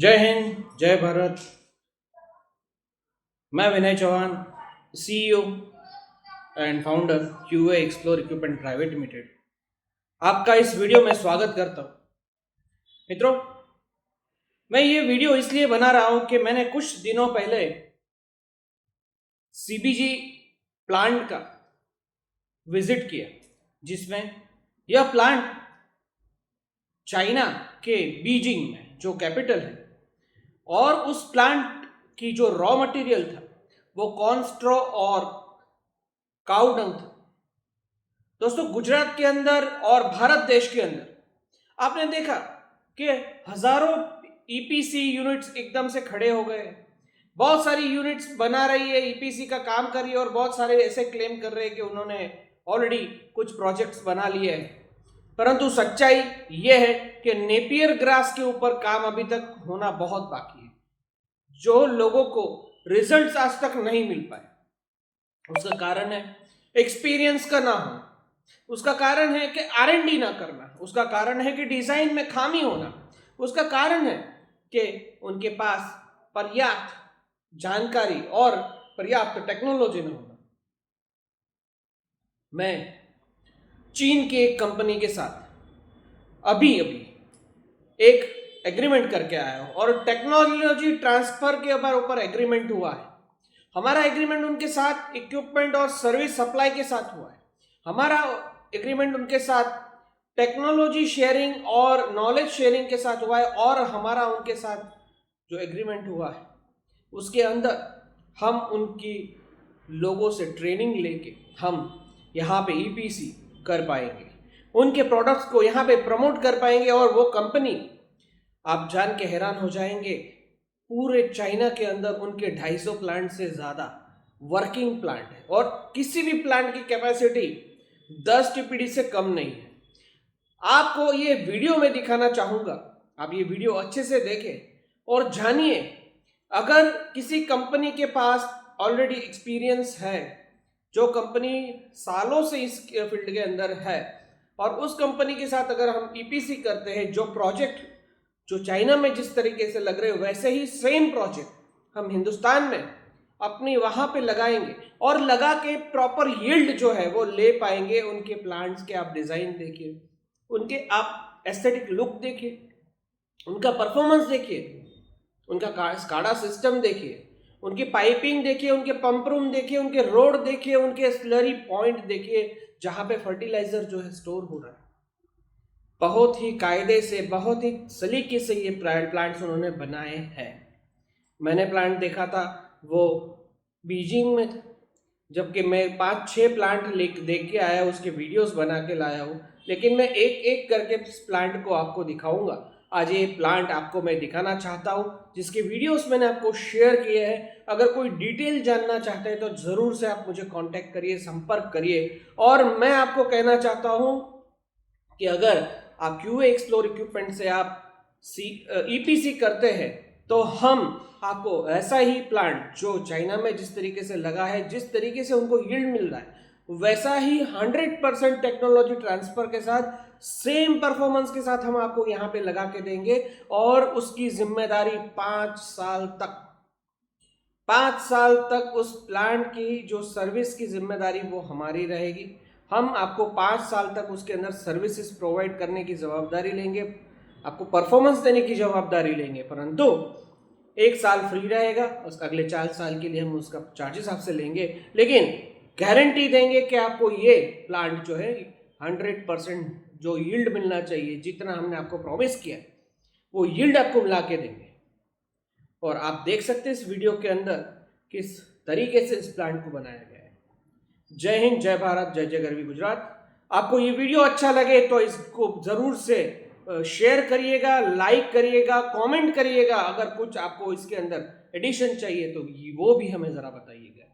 जय हिंद, जय भारत। मैं Vinay Chauhan, CEO and founder QA explore equipment private limited, आपका इस वीडियो में स्वागत करता हूं। मित्रों, मैं ये वीडियो इसलिए बना रहा हूं कि मैंने कुछ दिनों पहले सीबीजी प्लांट का विजिट किया, जिसमें यह प्लांट चाइना के बीजिंग में, जो कैपिटल है, और उस प्लांट की जो रॉ मटेरियल था वो कॉर्न स्ट्रॉ और काऊ डंग था। दोस्तों, गुजरात के अंदर और भारत देश के अंदर आपने देखा कि हजारों ईपीसी यूनिट्स एकदम से खड़े हो गए। बहुत सारी यूनिट्स बना रही है, ईपीसी का काम कर रही है, और बहुत सारे ऐसे क्लेम कर रहे हैं कि उन्होंने ऑलरेडी कुछ प्रोजेक्ट्स बना लिए हैं। परंतु सच्चाई यह है कि नेपियर ग्रास के ऊपर काम अभी तक होना बहुत बाकी है। जो लोगों को रिजल्ट्स आज तक नहीं मिल पाए, उसका कारण है एक्सपीरियंस का ना होना, उसका कारण है कि आरएनडी ना करना, उसका कारण है कि डिजाइन में खामी होना, उसका कारण है कि उनके पास पर्याप्त जानकारी और पर्याप्त टेक्नोलॉजी न होना। मैं चीन की एक कंपनी के साथ अभी एक एग्रीमेंट करके आया हूं, और टेक्नोलॉजी ट्रांसफर के ऊपर एग्रीमेंट हुआ है। हमारा एग्रीमेंट उनके साथ इक्विपमेंट और सर्विस सप्लाई के साथ हुआ है। हमारा एग्रीमेंट उनके साथ टेक्नोलॉजी शेयरिंग और नॉलेज शेयरिंग के साथ हुआ है, और हमारा उनके साथ जो एग्रीमेंट हुआ है उसके अंदर हम उनकी लोगों से ट्रेनिंग लेके हम यहाँ पे ईपीसी कर पाएंगे, उनके प्रोडक्ट्स को यहाँ पे प्रमोट कर पाएंगे। और वो कंपनी, आप जान के हैरान हो जाएंगे, पूरे चाइना के अंदर उनके 250 प्लांट से ज़्यादा वर्किंग प्लांट है, और किसी भी प्लांट की कैपेसिटी 10 टीपीडी से कम नहीं है। आपको ये वीडियो में दिखाना चाहूँगा, आप ये वीडियो अच्छे से देखें और जानिए। अगर किसी कंपनी के पास ऑलरेडी एक्सपीरियंस है, जो कंपनी सालों से इस फील्ड के अंदर है, और उस कंपनी के साथ अगर हम ईपीसी करते हैं, जो प्रोजेक्ट जो चाइना में जिस तरीके से लग रहे हो, वैसे ही सेम प्रोजेक्ट हम हिंदुस्तान में अपनी वहां पे लगाएंगे, और लगा के प्रॉपर यील्ड जो है वो ले पाएंगे। उनके प्लांट्स के आप डिजाइन देखिए, उनके आप एस्थेटिक लुक देखिए, उनका परफॉर्मेंस देखिए, उनका स्काडा सिस्टम देखिए, उनकी पाइपिंग देखिए, उनके पंप रूम देखिए, उनके रोड देखिए, उनके स्लरी पॉइंट देखिए, जहां पे फर्टिलाइजर जो है स्टोर हो रहा है। बहुत ही कायदे से, बहुत ही सलीके से ये प्लांट्स उन्होंने बनाए हैं। मैंने प्लांट देखा था, वो बीजिंग में था, जबकि मैं 5-6 प्लांट देख के आया, उसके वीडियोस बना के लाया हूँ। लेकिन मैं एक एक करके इस प्लांट को आपको दिखाऊंगा। आज ये प्लांट आपको मैं दिखाना चाहता हूँ, जिसके वीडियोस मैंने आपको शेयर किए हैं। अगर कोई डिटेल जानना चाहते हैं तो ज़रूर से आप मुझे कांटेक्ट करिए, संपर्क करिए। और मैं आपको कहना चाहता हूँ कि अगर आप क्यूए एक्सप्लोर इक्विपमेंट से आप ईपीसी करते हैं, तो हम आपको ऐसा ही प्लांट जो चाइना में जिस तरीके से लगा है, जिस तरीके से उनको यील्ड मिल रहा है, वैसा ही 100% टेक्नोलॉजी ट्रांसफर के साथ, सेम परफॉर्मेंस के साथ हम आपको यहाँ पे लगा के देंगे। और उसकी जिम्मेदारी 5 साल तक, 5 साल तक उस प्लांट की जो सर्विस की जिम्मेदारी वो हमारी रहेगी। हम आपको 5 साल तक उसके अंदर सर्विसेज प्रोवाइड करने की जवाबदारी लेंगे, आपको परफॉर्मेंस देने की जवाबदारी लेंगे। परंतु 1 साल फ्री रहेगा, उसका अगले 4 साल के लिए हम उसका चार्जेस आपसे लेंगे, लेकिन गारंटी देंगे कि आपको ये प्लांट जो है 100% जो यील्ड मिलना चाहिए, जितना हमने आपको प्रॉमिस किया है, वो यील्ड आपको मिला के देंगे। और आप देख सकते हैं इस वीडियो के अंदर किस तरीके से इस प्लांट को बनाया गया है। जय हिंद, जय भारत, जय जय गरवी गुजरात। आपको ये वीडियो अच्छा लगे तो इसको जरूर से शेयर करिएगा, लाइक करिएगा, कमेंट करिएगा। अगर कुछ आपको इसके अंदर एडिशन चाहिए तो वो भी हमें जरा बताइएगा।